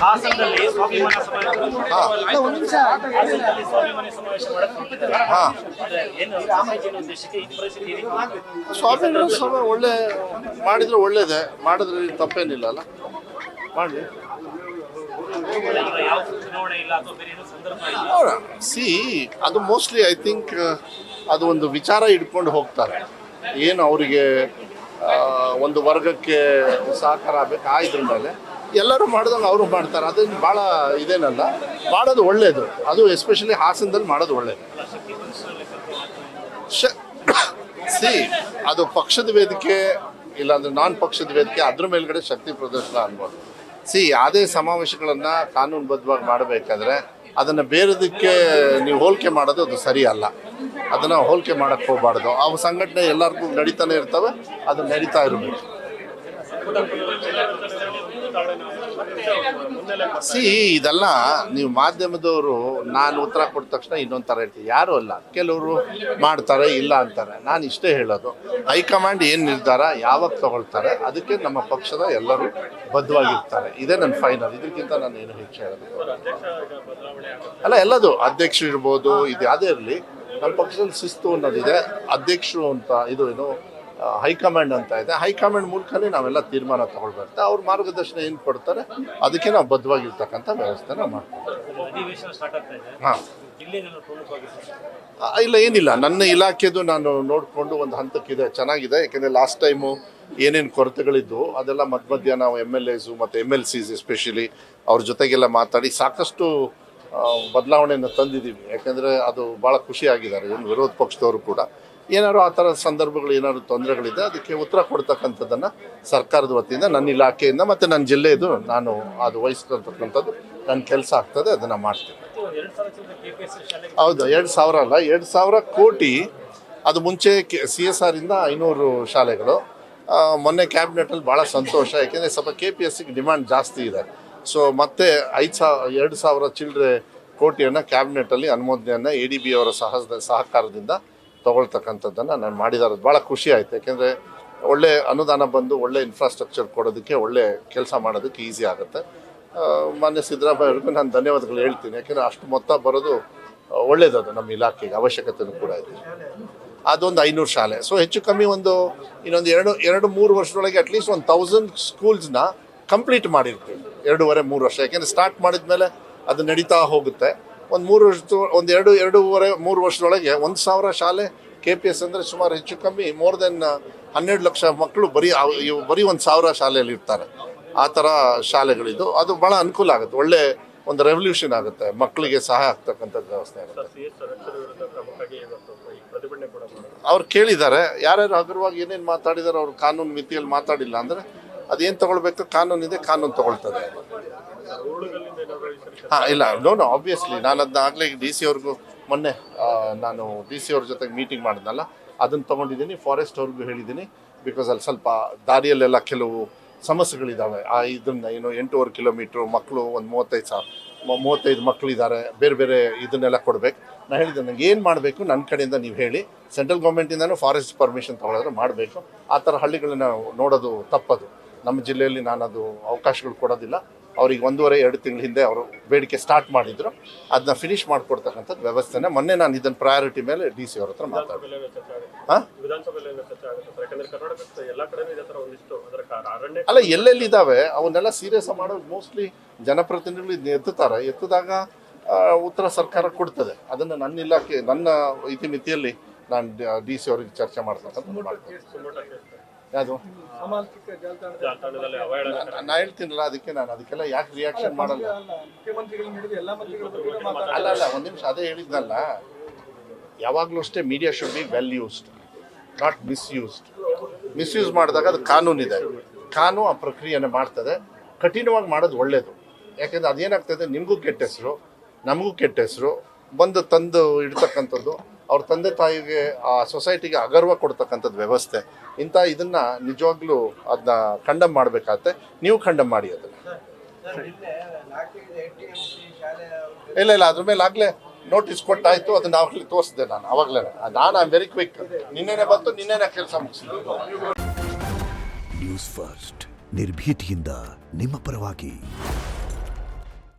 ಹಾಸನದಲ್ಲಿ ಸ್ವಾಭಿಮಾನ ಸ್ವಾಭಿಮಾನ ಒಳ್ಳೆ ಮಾಡಿದ್ರೆ ಒಳ್ಳೇದೇ, ಮಾಡಿದ್ರೆ ತಪ್ಪೇನಿಲ್ಲ ಅಲ್ಲ, ಮಾಡಲಿ. ಸಿ ಅದು ಮೋಸ್ಟ್ಲಿ ಐ ಥಿಂಕ್ ಅದು ಒಂದು ವಿಚಾರ ಇಟ್ಕೊಂಡು ಹೋಗ್ತಾರೆ. ಏನು ಅವರಿಗೆ ಒಂದು ವರ್ಗಕ್ಕೆ ಸಹಕಾರ ಆಗಬೇಕು, ಆ ಇದ್ರ ಮೇಲೆ ಎಲ್ಲರೂ ಮಾಡಿದಂಗೆ ಅವರು ಮಾಡ್ತಾರೆ. ಅದನ್ನು ಭಾಳ ಇದೇನಲ್ಲ, ಮಾಡೋದು ಒಳ್ಳೆಯದು. ಅದು ಎಸ್ಪೆಷಲಿ ಹಾಸನದಲ್ಲಿ ಮಾಡೋದು ಒಳ್ಳೆಯದು. ಸಿ ಅದು ಪಕ್ಷದ ವೇದಿಕೆ ಇಲ್ಲಾಂದರೆ ನಾನ್ ಪಕ್ಷದ ವೇದಿಕೆ, ಅದ್ರ ಮೇಲ್ಗಡೆ ಶಕ್ತಿ ಪ್ರದರ್ಶನ ಅನ್ಬೋದು. ಸಿ ಯಾವುದೇ ಸಮಾವೇಶಗಳನ್ನು ಕಾನೂನುಬದ್ಧವಾಗಿ ಮಾಡಬೇಕಾದ್ರೆ ಅದನ್ನು ಬೇರೆದಕ್ಕೆ ನೀವು ಹೋಲಿಕೆ ಮಾಡೋದು ಅದು ಸರಿ ಅಲ್ಲ. ಅದನ್ನು ಹೋಲಿಕೆ ಮಾಡೋಕ್ಕೆ ಹೋಗಬಾರ್ದು. ಅವು ಸಂಘಟನೆ ಎಲ್ಲರಿಗೂ ನಡೀತಾನೆ ಇರ್ತವೆ, ಅದು ನಡೀತಾ ಇರಬೇಕು. ಸಿ ಇದೆಲ್ಲ ನೀವು ಮಾಧ್ಯಮದವರು ನಾನು ಉತ್ತರ ಕೊಟ್ಟ ತಕ್ಷಣ ಇನ್ನೊಂದು ಥರ ಹೇಳ್ತೀವಿ. ಯಾರೂ ಅಲ್ಲ, ಕೆಲವರು ಮಾಡ್ತಾರೆ, ಇಲ್ಲ ಅಂತಾರೆ. ನಾನು ಇಷ್ಟೇ ಹೇಳೋದು, ಹೈಕಮಾಂಡ್ ಏನು ನಿರ್ಧಾರ ಯಾವಾಗ ತಗೊಳ್ತಾರೆ ಅದಕ್ಕೆ ನಮ್ಮ ಪಕ್ಷದ ಎಲ್ಲರೂ ಬದ್ಧವಾಗಿರ್ತಾರೆ. ಇದೇ ನನ್ನ ಫೈನಲ್. ಇದಕ್ಕಿಂತ ನಾನು ಏನು ಹೆಚ್ಚು ಹೇಳೋದು ಅಲ್ಲ. ಎಲ್ಲದು ಅಧ್ಯಕ್ಷರು ಇರ್ಬೋದು, ಇದು ಯಾವುದೇ ಇರಲಿ, ನಮ್ಮ ಪಕ್ಷದಲ್ಲಿ ಶಿಸ್ತು ಅನ್ನೋದಿದೆ. ಅಧ್ಯಕ್ಷರು ಅಂತ ಇದು ಏನು ಹೈಕಮಾಂಡ್ ಅಂತ ಇದೆ. ಹೈಕಮಾಂಡ್ ಮೂಲಕನೇ ನಾವೆಲ್ಲ ತೀರ್ಮಾನ ತಗೊಳ್ಬರುತ್ತೆ. ಅವ್ರ ಮಾರ್ಗದರ್ಶನ ಏನು ಕೊಡ್ತಾರೆ ಅದಕ್ಕೆ ನಾವು ಬದ್ಧವಾಗಿರ್ತಕ್ಕಂಥ ವ್ಯವಸ್ಥೆನ ಮಾಡ್ತೀವಿ. ಹಾಂ, ಇಲ್ಲ ಏನಿಲ್ಲ, ನನ್ನ ಇಲಾಖೆದು ನಾನು ನೋಡಿಕೊಂಡು ಒಂದು ಹಂತಕ್ಕಿದೆ, ಚೆನ್ನಾಗಿದೆ. ಯಾಕೆಂದರೆ ಲಾಸ್ಟ್ ಟೈಮು ಏನೇನು ಕೊರತೆಗಳಿದ್ದು ಅದೆಲ್ಲ ಮಧ್ಯ ನಾವು MLAs ಮತ್ತು MLCs ಎಸ್ಪೆಷಲಿ ಅವ್ರ ಜೊತೆಗೆಲ್ಲ ಮಾತಾಡಿ ಸಾಕಷ್ಟು ಬದಲಾವಣೆಯನ್ನು ತಂದಿದ್ದೀವಿ. ಯಾಕೆಂದರೆ ಅದು ಭಾಳ ಖುಷಿಯಾಗಿದ್ದಾರೆ ಏನು ವಿರೋಧ ಪಕ್ಷದವರು ಕೂಡ. ಏನಾದ್ರು ಆ ಥರದ ಸಂದರ್ಭಗಳು ಏನಾದ್ರು ತೊಂದರೆಗಳಿದೆ ಅದಕ್ಕೆ ಉತ್ತರ ಕೊಡ್ತಕ್ಕಂಥದ್ದನ್ನು ಸರ್ಕಾರದ ವತಿಯಿಂದ ನನ್ನ ಇಲಾಖೆಯಿಂದ ಮತ್ತು ನನ್ನ ಜಿಲ್ಲೆಯದು ನಾನು ಅದು ವಹಿಸ್ಕೊಳ್ತಕ್ಕಂಥದ್ದು ನನ್ನ ಕೆಲಸ ಆಗ್ತದೆ, ಅದನ್ನು ಮಾಡ್ತೀನಿ. ಹೌದು, 2,000 ಅಲ್ಲ, 2,000 ಕೋಟಿ. ಅದು ಮುಂಚೆ CSR ಇಂದ 500 ಶಾಲೆಗಳು. ಮೊನ್ನೆ ಕ್ಯಾಬಿನೆಟಲ್ಲಿ ಭಾಳ ಸಂತೋಷ, ಯಾಕೆಂದರೆ ಸ್ವಲ್ಪ KPSCಗೆ ಡಿಮ್ಯಾಂಡ್ ಜಾಸ್ತಿ ಇದೆ. ಸೊ ಮತ್ತೆ 2,000 ಚಿಲ್ಲರೆ ಕೋಟಿಯನ್ನು ಕ್ಯಾಬಿನೆಟಲ್ಲಿ ಅನುಮೋದನೆಯನ್ನು ADB ಅವರ ಸಹಕಾರದಿಂದ ತೊಗೊಳ್ತಕ್ಕಂಥದ್ದನ್ನು ನಾನು ಮಾಡಿದ್ದಾರೆ. ಭಾಳ ಖುಷಿ ಆಯಿತು. ಯಾಕೆಂದರೆ ಒಳ್ಳೆ ಅನುದಾನ ಬಂದು ಒಳ್ಳೆ ಇನ್ಫ್ರಾಸ್ಟ್ರಕ್ಚರ್ ಕೊಡೋದಕ್ಕೆ, ಒಳ್ಳೆ ಕೆಲಸ ಮಾಡೋದಕ್ಕೆ ಈಸಿ ಆಗುತ್ತೆ. ಮಾನ್ಯ ಸಿದ್ದರಾಮಯ್ಯ ಅವ್ರಿಗೂ ನಾನು ಧನ್ಯವಾದಗಳು ಹೇಳ್ತೀನಿ. ಯಾಕೆಂದರೆ ಅಷ್ಟು ಮೊತ್ತ ಬರೋದು ಒಳ್ಳೆಯದದು, ನಮ್ಮ ಇಲಾಖೆಗೆ ಅವಶ್ಯಕತೆಯೂ ಕೂಡ ಇದೆ. ಅದೊಂದು 500 ಶಾಲೆ. ಸೊ ಹೆಚ್ಚು ಕಮ್ಮಿ ಇನ್ನೊಂದು 2-3 ವರ್ಷದೊಳಗೆ ಅಟ್ಲೀಸ್ಟ್ 1,000 ಸ್ಕೂಲ್ಸ್ನ ಕಂಪ್ಲೀಟ್ ಮಾಡಿರ್ತೀವಿ. 2.5-3 ವರ್ಷ. ಯಾಕೆಂದರೆ ಸ್ಟಾರ್ಟ್ ಮಾಡಿದ ಮೇಲೆ ಅದು ನಡೀತಾ ಹೋಗುತ್ತೆ. ಒಂದು 2-2.5-3 ವರ್ಷದೊಳಗೆ 1,000 ಶಾಲೆ. KPS ಅಂದರೆ ಸುಮಾರು ಹೆಚ್ಚು ಕಮ್ಮಿ ಮೋರ್ ದೆನ್ 12 ಲಕ್ಷ ಮಕ್ಕಳು ಬರೀ 1,000 ಶಾಲೆಯಲ್ಲಿ ಇರ್ತಾರೆ. ಆ ಥರ ಶಾಲೆಗಳಿದು. ಅದು ಭಾಳ ಅನುಕೂಲ ಆಗುತ್ತೆ, ಒಳ್ಳೆ ಒಂದು ರೆವಲ್ಯೂಷನ್ ಆಗುತ್ತೆ, ಮಕ್ಕಳಿಗೆ ಸಹಾಯ ಆಗ್ತಕ್ಕಂಥದ್ದು ವ್ಯವಸ್ಥೆ ಆಗುತ್ತೆ. ಅವ್ರು ಕೇಳಿದ್ದಾರೆ, ಯಾರ್ಯಾರು ಹಗುರವಾಗಿ ಏನೇನು ಮಾತಾಡಿದ್ದಾರೆ, ಅವ್ರು ಕಾನೂನು ಮಿತಿಯಲ್ಲಿ ಮಾತಾಡಿಲ್ಲ ಅಂದರೆ ಅದೇನು ತೊಗೊಳ್ಬೇಕು, ಕಾನೂನಿದೆ, ಕಾನೂನು ತೊಗೊಳ್ತದೆ. ಹಾಂ, ಇಲ್ಲ, ನೋ ಆಬ್ವಿಯಸ್ಲಿ ನಾನು ಅದನ್ನ ಆಗಲೇ DC ಅವ್ರಿಗೂ ಮೊನ್ನೆ ನಾನು DC ಅವ್ರ ಜೊತೆಗೆ ಮೀಟಿಂಗ್ ಮಾಡಿದ್ನಲ್ಲ, ಅದನ್ನು ತೊಗೊಂಡಿದ್ದೀನಿ. ಫಾರೆಸ್ಟ್ ಅವ್ರಿಗೂ ಹೇಳಿದ್ದೀನಿ. ಬಿಕಾಸ್ ಅಲ್ಲಿ ಸ್ವಲ್ಪ ದಾರಿಯಲ್ಲೆಲ್ಲ ಕೆಲವು ಸಮಸ್ಯೆಗಳಿದ್ದಾವೆ. ಇದನ್ನು ಏನು 8.5 ಕಿಲೋಮೀಟ್ರು ಮಕ್ಕಳು ಒಂದು 35 ಮಕ್ಕಳಿದ್ದಾರೆ, ಬೇರೆ ಬೇರೆ ಇದನ್ನೆಲ್ಲ ಕೊಡಬೇಕು. ನಾನು ಹೇಳಿದ್ದೆ, ನನಗೆ ಏನು ಮಾಡಬೇಕು ನನ್ನ ಕಡೆಯಿಂದ ನೀವು ಹೇಳಿ, ಸೆಂಟ್ರಲ್ ಗೌರ್ಮೆಂಟಿಂದನೂ ಫಾರೆಸ್ಟ್ ಪರ್ಮಿಷನ್ ತೊಗೊಳೋದ್ರೆ ಮಾಡಬೇಕು. ಆ ಥರ ಹಳ್ಳಿಗಳನ್ನ ನೋಡೋದು ತಪ್ಪದು. ನಮ್ಮ ಜಿಲ್ಲೆಯಲ್ಲಿ ನಾನು ಅದು ಅವಕಾಶಗಳು ಕೊಡೋದಿಲ್ಲ. ಅವ್ರಿಗೆ 1.5-2 ತಿಂಗಳ ಹಿಂದೆ ಅವರು ಬೇಡಿಕೆ ಸ್ಟಾರ್ಟ್ ಮಾಡಿದ್ರು, ಅದನ್ನ ಫಿನಿಷ್ ಮಾಡಿಕೊಡ್ತಕ್ಕಂಥದ್ದು ವ್ಯವಸ್ಥೆನ ಮೊನ್ನೆ ನಾನು ಇದನ್ನು ಪ್ರಯಾರಿಟಿ ಮೇಲೆ DC ಅವ್ರ ಹತ್ರ ಮಾತಾಡಿದೆ. ಹಾಂ, ಅಲ್ಲ, ಎಲ್ಲೆಲ್ಲಿ ಇದ್ದಾವೆ ಅವನ್ನೆಲ್ಲ ಸೀರಿಯಸ್ ಮಾಡೋದು ಮೋಸ್ಟ್ಲಿ ಜನಪ್ರತಿನಿಧಿಗಳು ಇದನ್ನ ಎತ್ತಿದಾಗ ಉತ್ತರ ಸರ್ಕಾರ ಕೊಡ್ತದೆ. ಅದನ್ನು ನನ್ನ ಇಲಾಖೆ, ನನ್ನ ಇತಿಮಿತಿಯಲ್ಲಿ ನಾನು DC ಅವ್ರಿಗೆ ಚರ್ಚೆ ಮಾಡ್ತಕ್ಕಂಥ ಮಾಡ್ತೀನಿ. ಯಾವುದು ನಾ ಹೇಳ್ತೀನಲ್ಲ, ಅದಕ್ಕೆಲ್ಲ ಯಾಕೆ ರಿಯಾಕ್ಷನ್ ಮಾಡಲ್ಲ. ಅಲ್ಲ, ಒಂದು ನಿಮಿಷ, ಅದೇ ಹೇಳಿದ್ನಲ್ಲ, ಯಾವಾಗಲೂ ಅಷ್ಟೇ media should be well used, not misuse ಮಾಡಿದಾಗ ಅದು ಕಾನೂನಿದೆ. ಕಾನೂನು ಆ ಪ್ರಕ್ರಿಯೆಯನ್ನು ಮಾಡ್ತದೆ. ಕಠಿಣವಾಗಿ ಮಾಡೋದು ಒಳ್ಳೆಯದು. ಯಾಕೆಂದರೆ ಅದೇನಾಗ್ತದೆ, ನಿಮಗೂ ಕೆಟ್ಟ ಹೆಸರು, ನಮಗೂ ಕೆಟ್ಟ ಹೆಸರು ತಂದು ಇಡ್ತಕ್ಕಂಥದ್ದು. ಅವ್ರ ತಂದೆ ತಾಯಿಗೆ, ಆ ಸೊಸೈಟಿಗೆ ಅಗರ್ವ ಕೊಡ್ತಕ್ಕಂಥದ್ದು ವ್ಯವಸ್ಥೆ. ಇದನ್ನು ನಿಜವಾಗ್ಲೂ ಅದನ್ನ ಖಂಡಮ್ ಮಾಡಬೇಕಾಗತ್ತೆ. ನೀವು ಖಂಡಮ್ ಮಾಡಿ ಅದನ್ನು. ಇಲ್ಲ, ಅದ್ರ ಮೇಲೆ ಆಗಲೇ ನೋಟಿಸ್ ಕೊಟ್ಟಾಯಿತು. ಅದನ್ನ ಆವಾಗಲೇ ತೋರಿಸಿದೆ ನಾನು. ಆವಾಗಲೇ ನಾನು ಐ ಆಮ್ ವೆರಿ ಕ್ವಿಕ್. ನಿನ್ನೆನೆ ಬಂತು, ನಿನ್ನೆನೆ ಕೆಲಸ ಮುಗಿಸಿದೆ. ನ್ಯೂಸ್ ಫಸ್ಟ್, ನಿರ್ಭೀತಿಯಿಂದ ನಿಮ್ಮ ಪರವಾಗಿ.